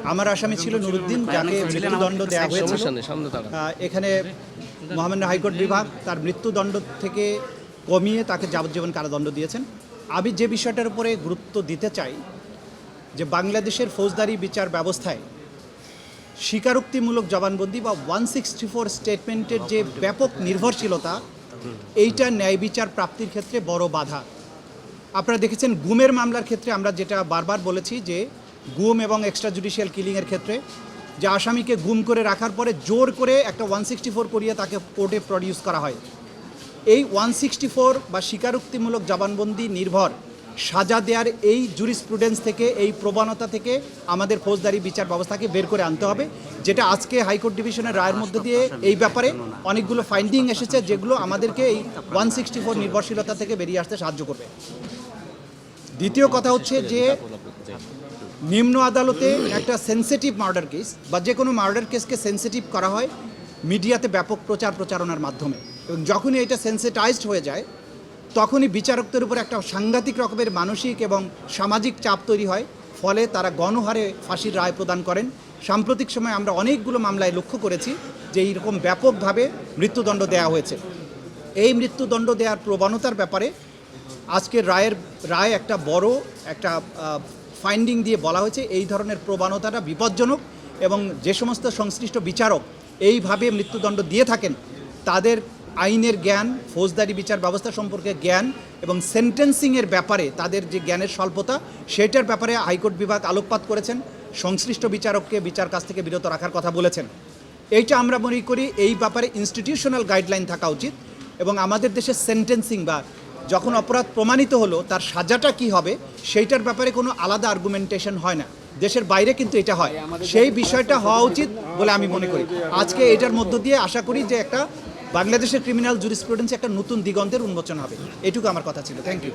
আমার আসামি ছিল নুরুদ্দিন, যাকে মৃত্যুদণ্ড দেওয়া হয়েছিল। এখানে মহামান্য হাইকোর্ট বিভাগ তার মৃত্যুদণ্ড থেকে কমিয়ে তাকে যাবজ্জীবন কারাদণ্ড দিয়েছেন। আমি যে বিষয়টার উপরে গুরুত্ব দিতে চাই যে বাংলাদেশের ফৌজদারি বিচার ব্যবস্থায় স্বীকারোক্তিমূলক জবানবন্দি বা 164 স্টেটমেন্টের যে ব্যাপক নির্ভরশীলতা, এইটা ন্যায় বিচার প্রাপ্তির ক্ষেত্রে বড় বাধা। আপনারা দেখেছেন গুমের মামলার ক্ষেত্রে আমরা যেটা বারবার বলেছি যে গুম এবং এক্সট্রা জুডিশিয়াল কিলিংয়ের ক্ষেত্রে যে আসামিকে গুম করে রাখার পরে জোর করে একটা 164 করিয়ে তাকে কোর্টে প্রডিউস করা হয়। এই 164 বা স্বীকারোক্তিমূলক জবানবন্দি নির্ভর সাজা দেওয়ার এই জুরিসপ্রুডেন্স থেকে, এই প্রবণতা থেকে আমাদের ফৌজদারি বিচার ব্যবস্থাকে বের করে আনতে হবে, যেটা আজকে হাইকোর্ট ডিভিশনের রায়ের মধ্যে দিয়ে এই ব্যাপারে অনেকগুলো ফাইন্ডিং এসেছে, যেগুলো আমাদেরকে এই 164 নির্ভরশীলতা থেকে বেরিয়ে আসতে সাহায্য করবে। দ্বিতীয় কথা হচ্ছে যে নিম্ন আদালতে একটা সেন্সিটিভ মার্ডার কেস বা যে কোনো মার্ডার কেসকে সেন্সিটিভ করা হয় মিডিয়াতে ব্যাপক প্রচারণার মাধ্যমে, এবং যখনই এটা সেন্সিটাইজড হয়ে যায় তখনই বিচারকদের উপর একটা সাংঘাতিক রকমের মানসিক এবং সামাজিক চাপ তৈরি হয়, ফলে তারা গণহারে ফাঁসির রায় প্রদান করেন। সাম্প্রতিক সময়ে আমরা অনেকগুলো মামলায় লক্ষ্য করেছি যে এইরকম ব্যাপকভাবে মৃত্যুদণ্ড দেওয়া হয়েছে। এই মৃত্যুদণ্ড দেওয়ার প্রবণতার ব্যাপারে আজকের রায় একটা বড় একটা ফাইন্ডিং দিয়ে বলা হয়েছে এই ধরনের প্রবণতাটা বিপজ্জনক, এবং যে সমস্ত সংশ্লিষ্ট বিচারক এইভাবে মৃত্যুদণ্ড দিয়ে থাকেন তাদের আইনের জ্ঞান, ফৌজদারি বিচার ব্যবস্থা সম্পর্কে জ্ঞান এবং সেন্টেন্সিংয়ের ব্যাপারে তাদের যে জ্ঞানের স্বল্পতা, সেটার ব্যাপারে হাইকোর্ট বিভাগ আলোকপাত করেছেন, সংশ্লিষ্ট বিচারককে বিচার কাজ থেকে বিরত রাখার কথা বলেছেন। এইটা আমরা মনে করি এই ব্যাপারে ইনস্টিটিউশনাল গাইডলাইন থাকা উচিত, এবং আমাদের দেশে সেন্টেন্সিং বা যখন অপরাধ প্রমাণিত হলো তার সাজাটা কি হবে সেইটার ব্যাপারে কোনো আলাদা আর্গুমেন্টেশন হয় না। দেশের বাইরে কিন্তু এটা হয়, সেই বিষয়টা হওয়া উচিত বলে আমি মনে করি। আজকে এটার মধ্য দিয়ে আশা করি যে একটা বাংলাদেশের ক্রিমিনাল জুরিসপ্রুডেন্সে একটা নতুন দিগন্তের উন্মোচন হবে। এটুকু আমার কথা ছিল। Thank you.